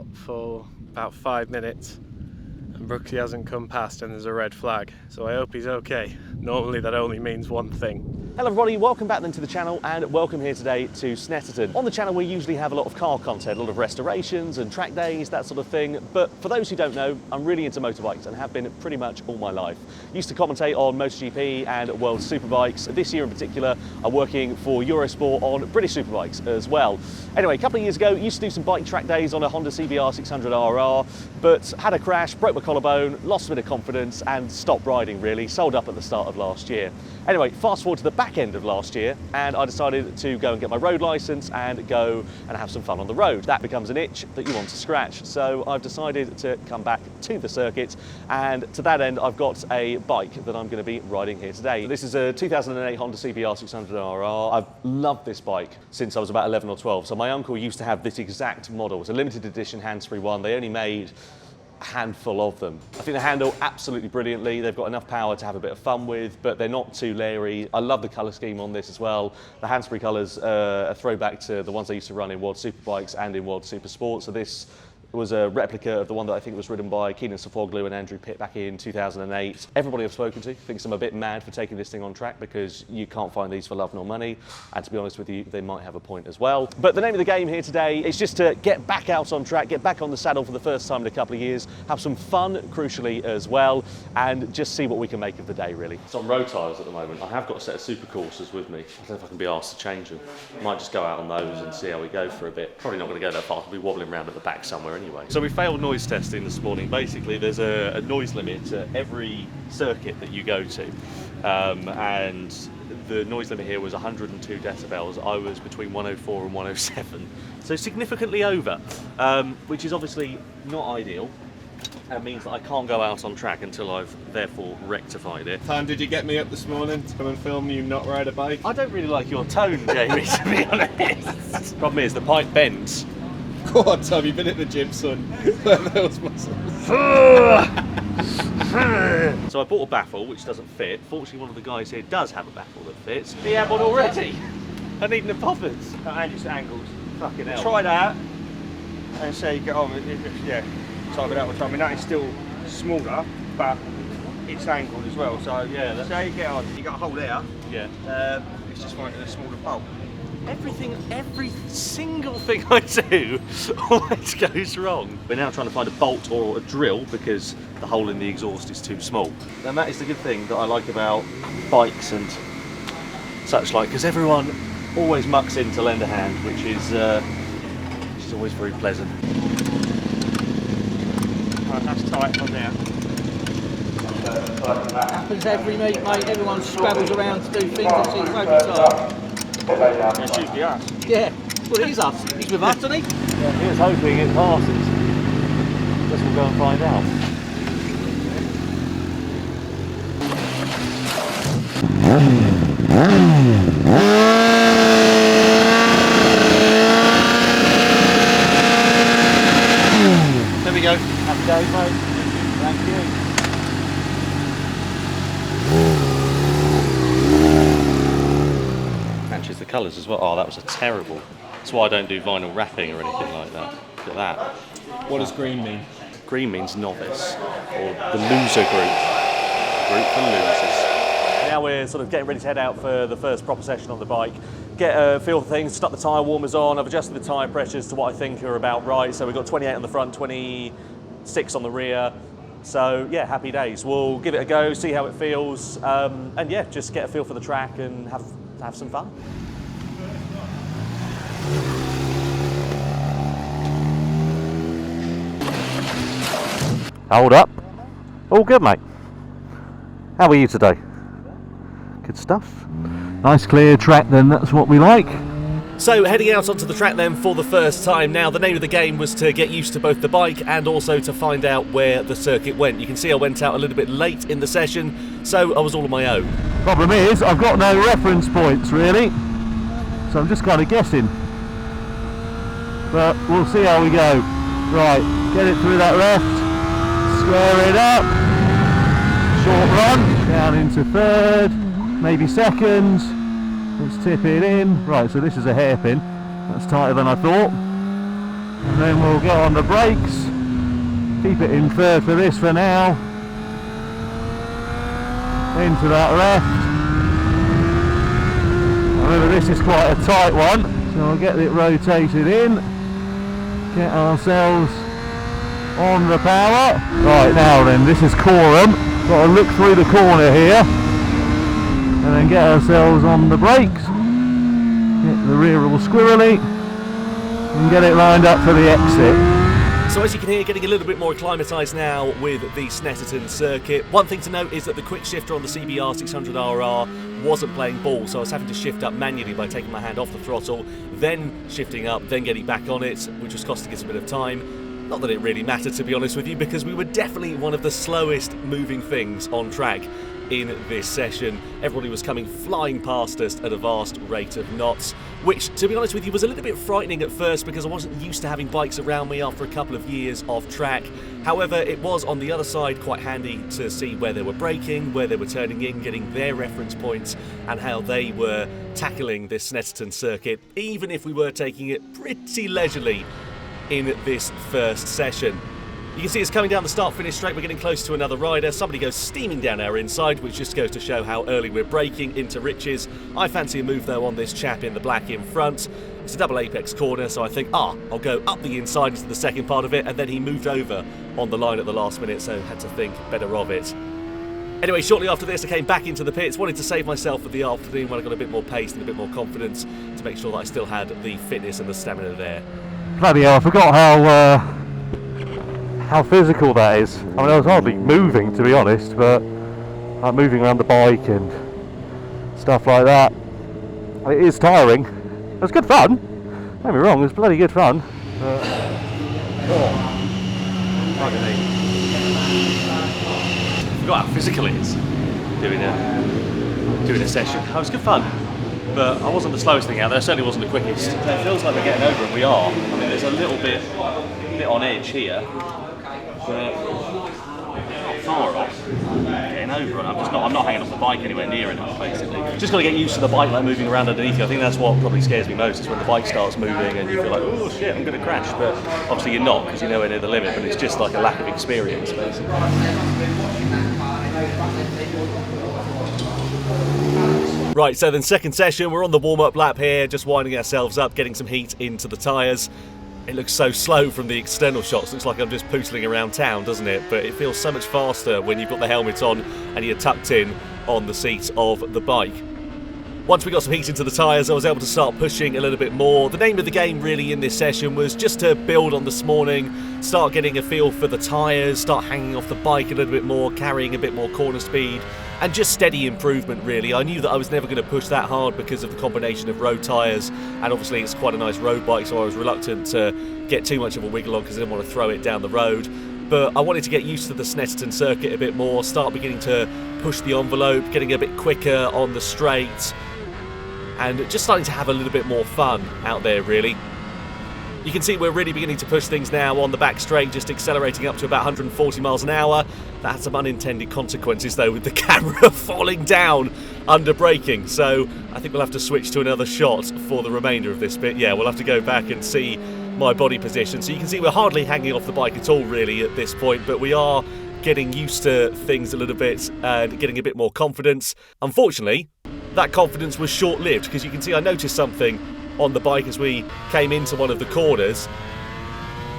out for about 5 minutes and Brooksy hasn't come past and there's a red flag, so I hope he's okay. Normally that only means one thing. Hello everybody, welcome back then to the channel and welcome here today to Snetterton. On the channel we usually have a lot of car content, a lot of restorations and track days, that sort of thing, but for those who don't know, I'm really into motorbikes and have been pretty much all my life. Used to commentate on MotoGP and World Superbikes. This year in particular, I'm working for Eurosport on British Superbikes as well. Anyway, a couple of years ago, used to do some bike track days on a Honda CBR600RR, but had a crash, broke my collarbone, lost a bit of confidence and stopped riding really, sold up at the start of last year. Anyway, fast forward to the back end of last year and I decided to go and get my road licence and go and have some fun on the road. That becomes an itch that you want to scratch. So I've decided to come back to the circuit, and to that end I've got a bike that I'm going to be riding here today. This is a 2008 Honda CBR600RR. I've loved this bike since I was about 11 or 12. So my uncle used to have this exact model. It's a limited edition Hannspree one. They only made handful of them. I think they handle absolutely brilliantly. They've got enough power to have a bit of fun with, but they're not too leery. I love the colour scheme on this as well. The Hannspree colours are a throwback to the ones they used to run in World Superbikes and in World Supersport. So this was a replica of the one that I think was ridden by Keenan Sofoglu and Andrew Pitt back in 2008. Everybody I've spoken to thinks I'm a bit mad for taking this thing on track because you can't find these for love nor money, and to be honest with you, they might have a point as well. But the name of the game here today is just to get back out on track, get back on the saddle for the first time in a couple of years, have some fun, crucially, as well, and just see what we can make of the day, really. It's on road tyres at the moment. I have got a set of super coursers with me. I don't know if I can be asked to change them. I might just go out on those and see how we go for a bit. Probably not going to go that fast. I'll be wobbling around at the back somewhere anyway. So we failed noise testing this morning. Basically, there's a noise limit at every circuit that you go to, and the noise limit here was 102 decibels. I was between 104 and 107, so significantly over, which is obviously not ideal. It means that I can't go out on track until I've therefore rectified it. Time did you get me up this morning to come and film you not ride a bike? I don't really like your tone, Jamie, to be honest. Problem is, the pipe bends. Go on, Tom, you've been at the gym, son. Those muscles. So I bought a baffle which doesn't fit. Fortunately, one of the guys here does have a baffle that fits. Do you have one already? I need no poppers. And it's angles. Fucking hell. Try that and see get on. Yeah, type it out with time. I mean, that is still smaller, but it's angled as well. So yeah, that's... so you get on. You got a hole there. Yeah. It's just finding a smaller bolt. Every single thing I do always goes wrong. We're now trying to find a bolt or a drill because the hole in the exhaust is too small. And that is the good thing that I like about bikes and such like, because everyone always mucks in to lend a hand, which is always very pleasant. Right, that's tight on there. Happens every meet, mate. Everyone scrabbles around to do things and sees every time. It's usually us. Yeah, well, it is us. He's with us, isn't he? Yeah, here's hoping it passes. Guess we'll go and find out. There we go. Happy days, mate. Thank you. Matches the colours as well. Oh, that was a terrible. That's why I don't do vinyl wrapping or anything like that. Look at that. What does green mean? Green means novice, or the loser group. Group for losers. Now we're sort of getting ready to head out for the first proper session on the bike. Get a feel for things, stuck the tyre warmers on. I've adjusted the tyre pressures to what I think are about right. So we've got 28 on the front, 26 on the rear. So yeah, happy days. We'll give it a go, see how it feels, and yeah, just get a feel for the track and have some fun. Hold up. All good, mate. How are you today? Good stuff. Nice clear track then, that's what we like. So heading out onto the track then for the first time. Now the name of the game was to get used to both the bike and also to find out where the circuit went. You can see I went out a little bit late in the session, so I was all on my own. Problem is, I've got no reference points really, so I'm just kind of guessing. But we'll see how we go. Right, get it through that left, square it up, short run, down into third, maybe second. Let's tip it in. Right, so this is a hairpin. That's tighter than I thought. And then we'll get on the brakes. Keep it in third for this for now. Into that left. Remember, this is quite a tight one, so I'll get it rotated in. Get ourselves on the power. Right, now then, this is Coram. Got to look through the corner here. And then get ourselves on the brakes. Get the rear all squirrely. And get it lined up for the exit. So as you can hear, getting a little bit more acclimatised now with the Snetterton circuit. One thing to note is that the quick shifter on the CBR600RR wasn't playing ball, so I was having to shift up manually by taking my hand off the throttle, then shifting up, then getting back on it, which was costing us a bit of time. Not that it really mattered, to be honest with you, because we were definitely one of the slowest moving things on track in this session. Everybody was coming flying past us at a vast rate of knots, which, to be honest with you, was a little bit frightening at first because I wasn't used to having bikes around me after a couple of years of track. However, it was on the other side quite handy to see where they were braking, where they were turning in, getting their reference points, and how they were tackling this Snetterton circuit, even if we were taking it pretty leisurely in this first session. You can see us coming down the start-finish straight. We're getting close to another rider. Somebody goes steaming down our inside, which just goes to show how early we're braking into riches. I fancy a move, though, on this chap in the black in front. It's a double apex corner, so I think, I'll go up the inside into the second part of it, and then he moved over on the line at the last minute, so had to think better of it. Anyway, shortly after this, I came back into the pits, wanted to save myself for the afternoon when I got a bit more pace and a bit more confidence to make sure that I still had the fitness and the stamina there. Bloody hell, I forgot how physical that is. I mean, I was hardly moving, to be honest, but like moving around the bike and stuff like that, it is tiring. It was good fun, don't get me wrong, it was bloody good fun. I forgot how physical it is doing a session. It was good fun, but I wasn't the slowest thing out there. I certainly wasn't the quickest. It feels like we're getting over it. We are. I mean, there's a little bit on edge here, but not far off getting over it. I'm not hanging off the bike anywhere near enough, basically. Just got to get used to the bike like moving around underneath you. I think that's what probably scares me most, is when the bike starts moving and you feel like, oh shit, I'm going to crash. But obviously you're not, because you're nowhere near the limit, but it's just like a lack of experience, basically. Right, so then second session, we're on the warm-up lap here, just winding ourselves up, getting some heat into the tyres. It looks so slow from the external shots, looks like I'm just pootling around town, doesn't it? But it feels so much faster when you've got the helmet on and you're tucked in on the seat of the bike. Once we got some heat into the tyres, I was able to start pushing a little bit more. The name of the game really in this session was just to build on this morning, start getting a feel for the tyres, start hanging off the bike a little bit more, carrying a bit more corner speed, and just steady improvement really. I knew that I was never going to push that hard because of the combination of road tyres, and obviously it's quite a nice road bike, so I was reluctant to get too much of a wiggle on because I didn't want to throw it down the road. But I wanted to get used to the Snetterton circuit a bit more, start beginning to push the envelope, getting a bit quicker on the straight, and just starting to have a little bit more fun out there really. You can see we're really beginning to push things now on the back straight, just accelerating up to about 140 miles an hour. That had some unintended consequences though, with the camera falling down under braking. So I think we'll have to switch to another shot for the remainder of this bit. Yeah, we'll have to go back and see my body position. So you can see we're hardly hanging off the bike at all really at this point, but we are getting used to things a little bit and getting a bit more confidence. Unfortunately, that confidence was short-lived, because you can see I noticed something on the bike as we came into one of the corners.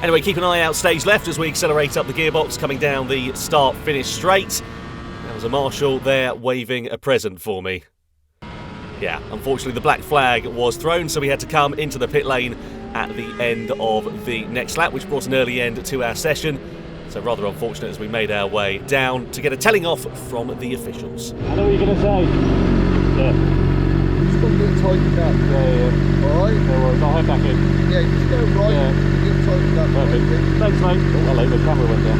Anyway, keep an eye out stage left as we accelerate up the gearbox, coming down the start-finish straight. There was a marshal there waving a present for me. Yeah, unfortunately the black flag was thrown, so we had to come into the pit lane at the end of the next lap, which brought an early end to our session. So rather unfortunate as we made our way down to get a telling off from the officials. I know what you're going to say. Yeah. Just got to get tightened up. Yeah. Alright? No worries, I'll head back in. Yeah, just go right. Yeah. Get tightened up. Perfect. Right. Thanks, mate. Oh, hello, the camera went down.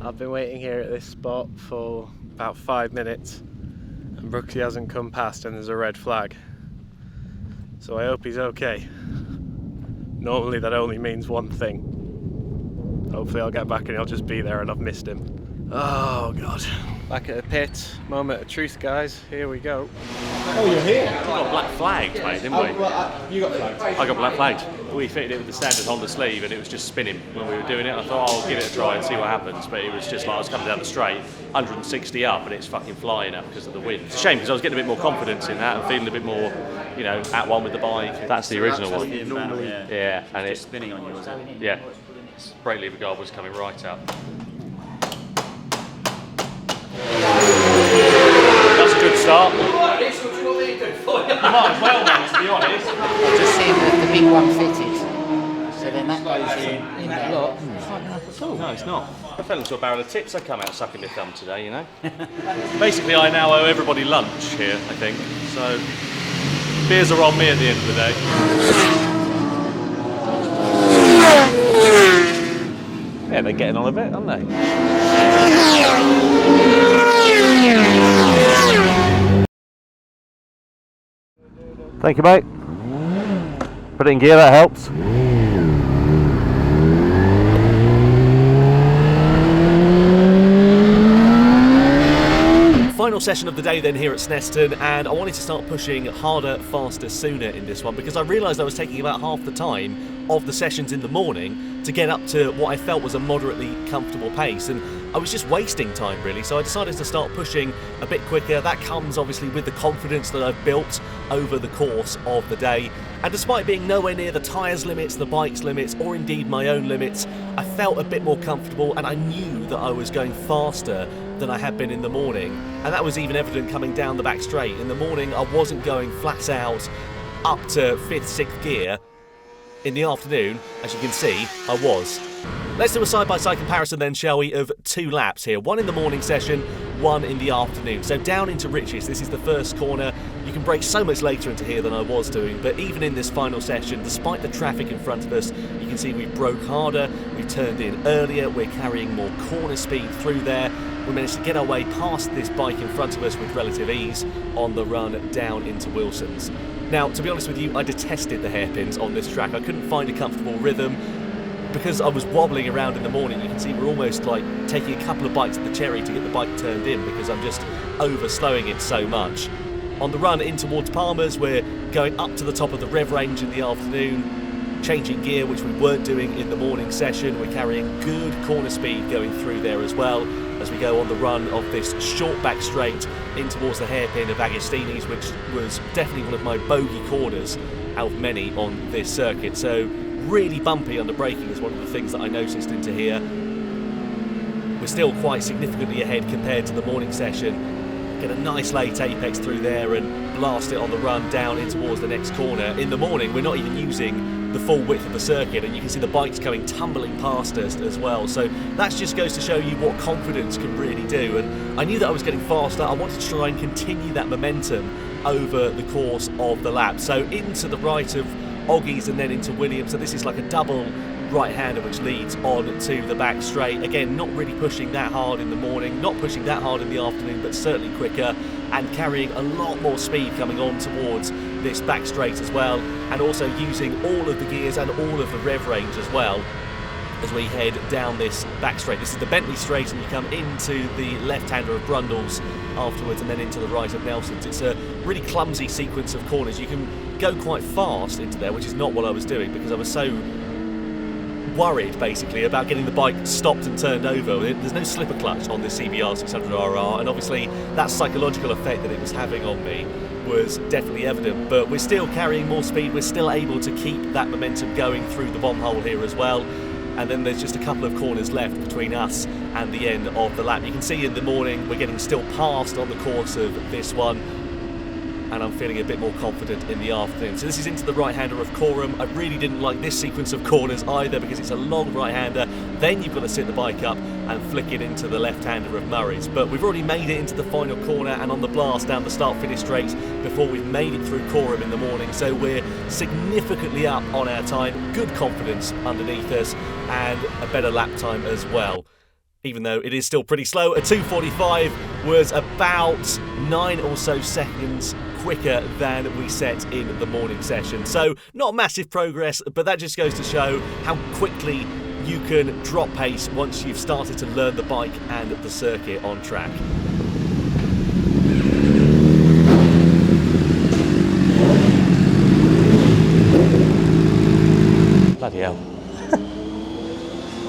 I've been waiting here at this spot for about 5 minutes and Brooksy hasn't come past and there's a red flag. So I hope he's okay. Normally that only means one thing. Hopefully I'll get back and he'll just be there and I've missed him. Oh God. Back at the pit, moment of truth, guys. Here we go. Oh, you're here. We got black flagged, mate, didn't we? You got flagged. I got black flagged. We fitted it with the standard Honda sleeve and it was just spinning when we were doing it. I thought, oh, I'll give it a try and see what happens. But it was just like I was coming down the straight, 160 up, and it's fucking flying up because of the wind. It's a shame because I was getting a bit more confidence in that and feeling a bit more, you know, at one with the bike. That's the original one. Yeah, and it's spinning on yours. yeah. Brake lever guard was coming right up. That's a good start. You might as well, man, to be honest. I've just seen the big one fitted. So then that goes in that lot. It's not enough at all. No, it's not. I fell into a barrel of tips. I come out sucking my thumb today, you know. Basically, I now owe everybody lunch here, I think. So, beers are on me at the end of the day. Yeah, they're getting on a bit, aren't they? Thank you, mate. Put it in gear, that helps. Final session of the day then here at Snetterton, and I wanted to start pushing harder, faster, sooner in this one because I realised I was taking about half the time of the sessions in the morning to get up to what I felt was a moderately comfortable pace, and I was just wasting time really, so I decided to start pushing a bit quicker. That comes obviously with the confidence that I've built over the course of the day, and despite being nowhere near the tyres limits, the bike's limits, or indeed my own limits, I felt a bit more comfortable and I knew that I was going faster than I had been in the morning, and that was even evident coming down the back straight. In the morning I wasn't going flat out up to 5th, 6th gear. In the afternoon, as you can see, I was. Let's do a side-by-side comparison then, shall we, of 2 laps here. One in the morning session, one in the afternoon. So down into Riches, this is the first corner. You can brake so much later into here than I was doing, but even in this final session, despite the traffic in front of us, you can see we broke harder, we turned in earlier, we're carrying more corner speed through there. We managed to get our way past this bike in front of us with relative ease on the run down into Wilson's. Now, to be honest with you, I detested the hairpins on this track. I couldn't find a comfortable rhythm. Because I was wobbling around in the morning, you can see we're almost like taking a couple of bites of the cherry to get the bike turned in because I'm just over-slowing it so much. On the run in towards Palmer's, we're going up to the top of the rev range in the afternoon, changing gear, which we weren't doing in the morning session. We're carrying good corner speed going through there as well as we go on the run of this short back straight in towards the hairpin of Agostini's, which was definitely one of my bogey corners out of many on this circuit. So really bumpy under braking is one of the things that I noticed into here. We're still quite significantly ahead compared to the morning session. Get a nice late apex through there and blast it on the run down in towards the next corner. In the morning, we're not even using the full width of the circuit, and you can see the bikes coming tumbling past us as well. So that just goes to show you what confidence can really do. And I knew that I was getting faster. I wanted to try and continue that momentum over the course of the lap. So into the right of Oggies and then into Williams. So this is like a double right-hander which leads on to the back straight. Again, not really pushing that hard in the morning, not pushing that hard in the afternoon, but certainly quicker, and carrying a lot more speed coming on towards this back straight as well, and also using all of the gears and all of the rev range as well as we head down this back straight. This is the Bentley straight, and you come into the left-hander of Brundle's afterwards and then into the right of Nelson's. It's a really clumsy sequence of corners. You can go quite fast into there, which is not what I was doing because I was so worried basically about getting the bike stopped and turned over. There's no slipper clutch on this CBR600RR, and obviously that psychological effect that it was having on me was definitely evident, but we're still carrying more speed. We're still able to keep that momentum going through the bomb hole here as well. And then there's just a couple of corners left between us and the end of the lap. You can see in the morning we're getting still passed on the course of this one, and I'm feeling a bit more confident in the afternoon. So this is into the right-hander of Coram. I really didn't like this sequence of corners either because it's a long right-hander. Then you've got to sit the bike up and flick it into the left-hander of Murray's. But we've already made it into the final corner and on the blast down the start-finish straight before we've made it through Coram in the morning. So we're significantly up on our time. Good confidence underneath us and a better lap time as well. Even though it is still pretty slow, a 2:45 was about 9 or so seconds quicker than we set in the morning session. So not massive progress, but that just goes to show how quickly you can drop pace once you've started to learn the bike and the circuit on track. Bloody hell.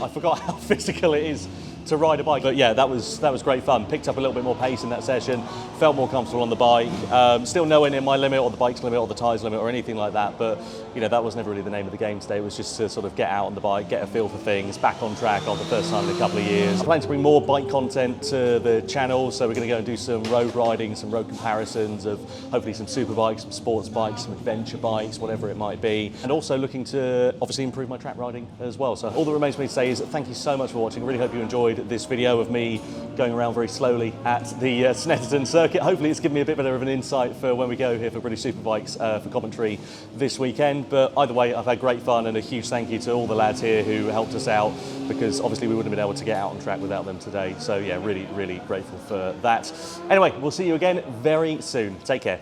I forgot how physical it is to ride a bike, but yeah, that was great fun. Picked up a little bit more pace in that session, felt more comfortable on the bike. Still nowhere near my limit or the bike's limit or the tyres limit or anything like that, but you know, that was never really the name of the game today. It was just to sort of get out on the bike, get a feel for things, back on track on the first time in a couple of years. I plan to bring more bike content to the channel, so we're going to go and do some road riding, some road comparisons of hopefully some super bikes, some sports bikes, some adventure bikes, whatever it might be, and also looking to obviously improve my track riding as well. So all that remains for me to say is thank you so much for watching. I really hope you enjoyed this video of me going around very slowly at the Snetterton circuit. Hopefully it's given me a bit better of an insight for when we go here for British Superbikes for commentary this weekend. But either way, I've had great fun, and a huge thank you to all the lads here who helped us out, because obviously we wouldn't have been able to get out on track without them today. So yeah, really, really grateful for that. Anyway, we'll see you again very soon. Take care.